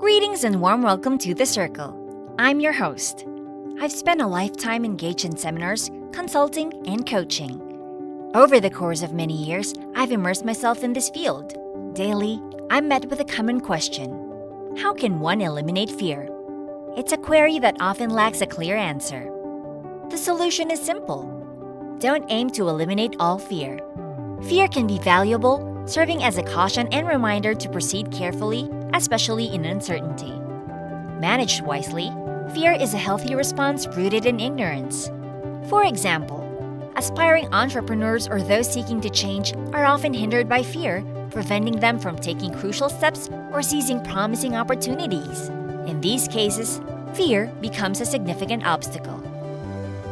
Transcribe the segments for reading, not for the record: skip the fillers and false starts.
Greetings and warm welcome to The Circle. I'm your host. I've spent a lifetime engaged in seminars, consulting, and coaching. Over the course of many years, I've immersed myself in this field. Daily, I'm met with a common question. How can one eliminate fear? It's a query that often lacks a clear answer. The solution is simple. Don't aim to eliminate all fear. Fear can be valuable, serving as a caution and reminder to proceed carefully, especially in uncertainty. Managed wisely, fear is a healthy response rooted in ignorance. For example, aspiring entrepreneurs or those seeking to change are often hindered by fear, preventing them from taking crucial steps or seizing promising opportunities. In these cases, fear becomes a significant obstacle.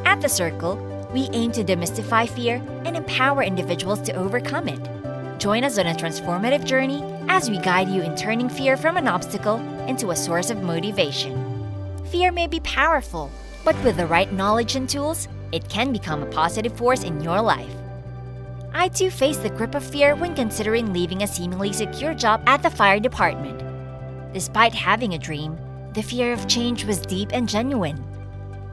At The Circle, we aim to demystify fear and empower individuals to overcome it. Join us on a transformative journey as we guide you in turning fear from an obstacle into a source of motivation. Fear may be powerful, but with the right knowledge and tools, it can become a positive force in your life. I too faced the grip of fear when considering leaving a seemingly secure job at the fire department. Despite having a dream, the fear of change was deep and genuine.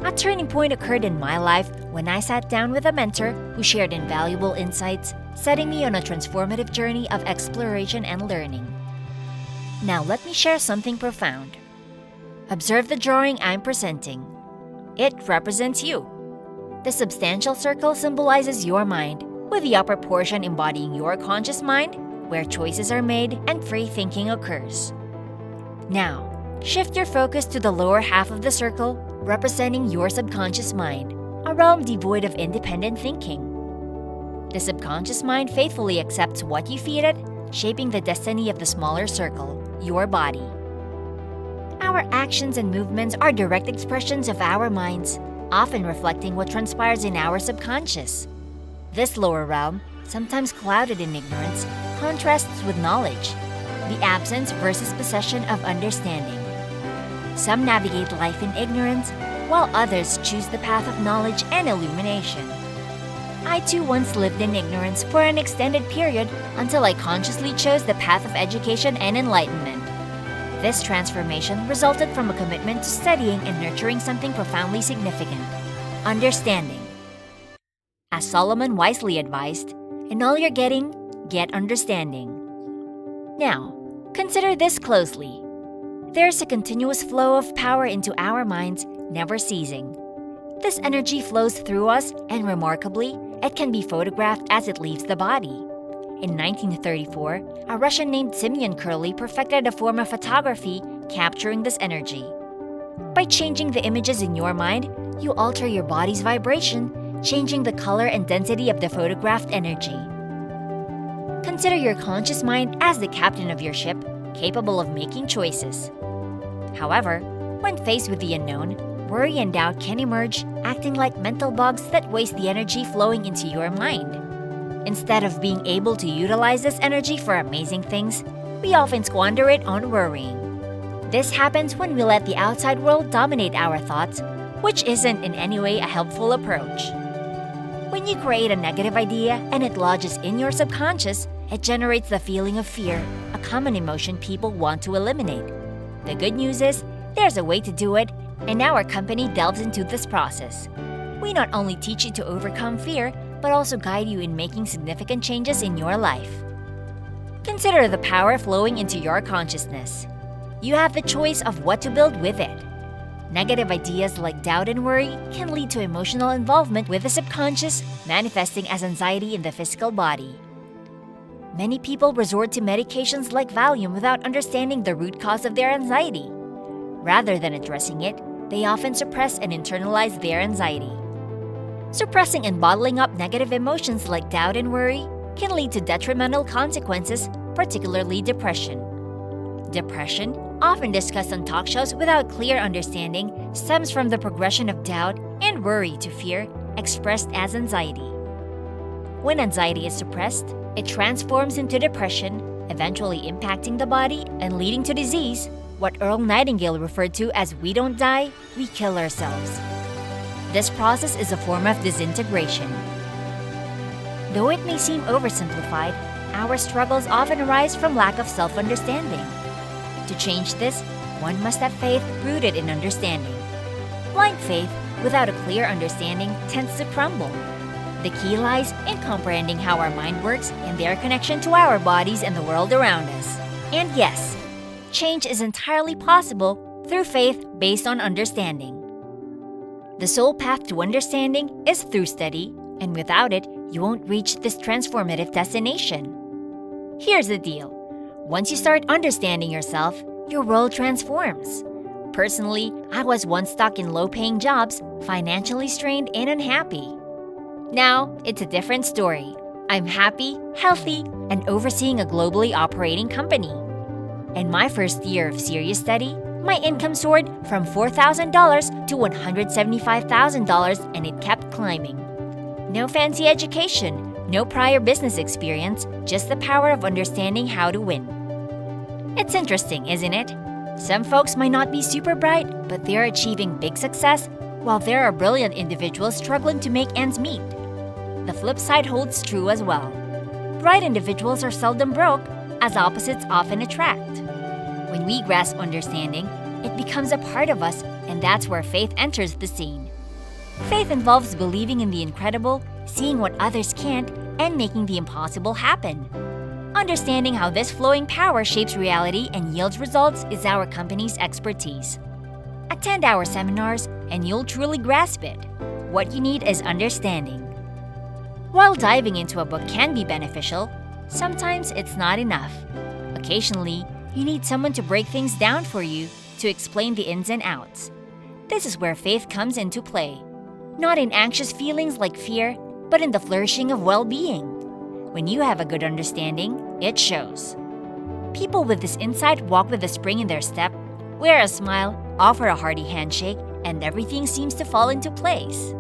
A turning point occurred in my life when I sat down with a mentor who shared invaluable insights, setting me on a transformative journey of exploration and learning. Now let me share something profound. Observe the drawing I'm presenting. It represents you. The substantial circle symbolizes your mind, with the upper portion embodying your conscious mind, where choices are made and free thinking occurs. Now, shift your focus to the lower half of the circle, representing your subconscious mind, a realm devoid of independent thinking. The subconscious mind faithfully accepts what you feed it, shaping the destiny of the smaller circle, your body. Our actions and movements are direct expressions of our minds, often reflecting what transpires in our subconscious. This lower realm, sometimes clouded in ignorance, contrasts with knowledge, the absence versus possession of understanding. Some navigate life in ignorance, while others choose the path of knowledge and illumination. I too once lived in ignorance for an extended period until I consciously chose the path of education and enlightenment. This transformation resulted from a commitment to studying and nurturing something profoundly significant: understanding. As Solomon wisely advised, "In all you're getting, get understanding." Now, consider this closely. There's a continuous flow of power into our minds, never ceasing. This energy flows through us, and remarkably, it can be photographed as it leaves the body. In 1934, a Russian named Simeon Curley perfected a form of photography capturing this energy. By changing the images in your mind, you alter your body's vibration, changing the color and density of the photographed energy. Consider your conscious mind as the captain of your ship, capable of making choices. However, when faced with the unknown, worry and doubt can emerge, acting like mental bugs that waste the energy flowing into your mind. Instead of being able to utilize this energy for amazing things, we often squander it on worrying. This happens when we let the outside world dominate our thoughts, which isn't in any way a helpful approach. When you create a negative idea and it lodges in your subconscious, it generates the feeling of fear, a common emotion people want to eliminate. The good news is, there's a way to do it, and our company delves into this process. We not only teach you to overcome fear, but also guide you in making significant changes in your life. Consider the power flowing into your consciousness. You have the choice of what to build with it. Negative ideas like doubt and worry can lead to emotional involvement with the subconscious, manifesting as anxiety in the physical body. Many people resort to medications like Valium without understanding the root cause of their anxiety. Rather than addressing it, they often suppress and internalize their anxiety. Suppressing and bottling up negative emotions like doubt and worry can lead to detrimental consequences, particularly depression. Depression, often discussed on talk shows without clear understanding, stems from the progression of doubt and worry to fear, expressed as anxiety. When anxiety is suppressed, it transforms into depression, eventually impacting the body and leading to disease, what Earl Nightingale referred to as "we don't die, we kill ourselves." This process is a form of disintegration. Though it may seem oversimplified, our struggles often arise from lack of self-understanding. To change this, one must have faith rooted in understanding. Blind faith without a clear understanding tends to crumble. The key lies in comprehending how our mind works and their connection to our bodies and the world around us. And yes, change is entirely possible through faith based on understanding. The sole path to understanding is through study, and without it, you won't reach this transformative destination. Here's the deal. Once you start understanding yourself, your world transforms. Personally, I was once stuck in low-paying jobs, financially strained and unhappy. Now, it's a different story. I'm happy, healthy, and overseeing a globally operating company. In my first year of serious study, my income soared from $4,000 to $175,000, and it kept climbing. No fancy education, no prior business experience, just the power of understanding how to win. It's interesting, isn't it? Some folks might not be super bright, but they're achieving big success, while there are brilliant individuals struggling to make ends meet. The flip side holds true as well. Bright individuals are seldom broke, as opposites often attract. When we grasp understanding, it becomes a part of us, and that's where faith enters the scene. Faith involves believing in the incredible, seeing what others can't, and making the impossible happen. Understanding how this flowing power shapes reality and yields results is our company's expertise. Attend our seminars, and you'll truly grasp it. What you need is understanding. While diving into a book can be beneficial, sometimes it's not enough. Occasionally, you need someone to break things down for you, to explain the ins and outs. This is where faith comes into play. Not in anxious feelings like fear, but in the flourishing of well-being. When you have a good understanding, it shows. People with this insight walk with a spring in their step, wear a smile, offer a hearty handshake, and everything seems to fall into place.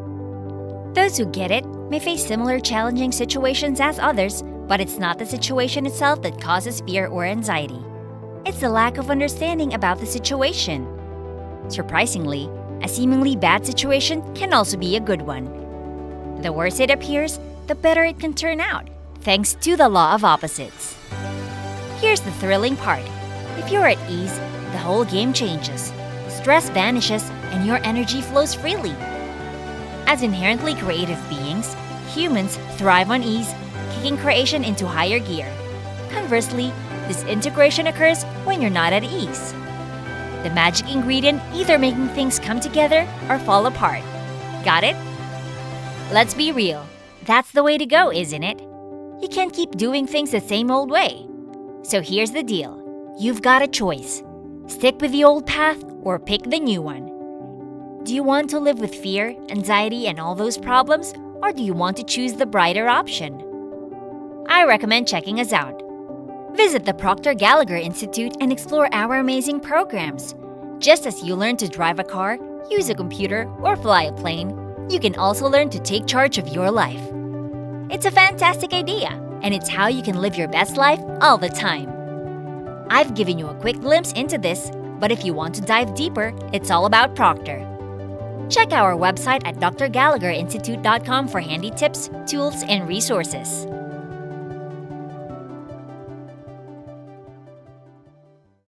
Those who get it may face similar challenging situations as others, but it's not the situation itself that causes fear or anxiety. It's the lack of understanding about the situation. Surprisingly, a seemingly bad situation can also be a good one. The worse it appears, the better it can turn out, thanks to the law of opposites. Here's the thrilling part. If you're at ease, the whole game changes. Stress vanishes and your energy flows freely. As inherently creative beings, humans thrive on ease, kicking creation into higher gear. Conversely, this integration occurs when you're not at ease. The magic ingredient either making things come together or fall apart. Got it? Let's be real. That's the way to go, isn't it? You can't keep doing things the same old way. So here's the deal. You've got a choice. Stick with the old path or pick the new one. Do you want to live with fear, anxiety, and all those problems, or do you want to choose the brighter option? I recommend checking us out. Visit the Proctor Gallagher Institute and explore our amazing programs. Just as you learn to drive a car, use a computer, or fly a plane, you can also learn to take charge of your life. It's a fantastic idea, and it's how you can live your best life all the time. I've given you a quick glimpse into this, but if you want to dive deeper, it's all about Proctor. Check our website at drgallagherinstitute.com for handy tips, tools, and resources.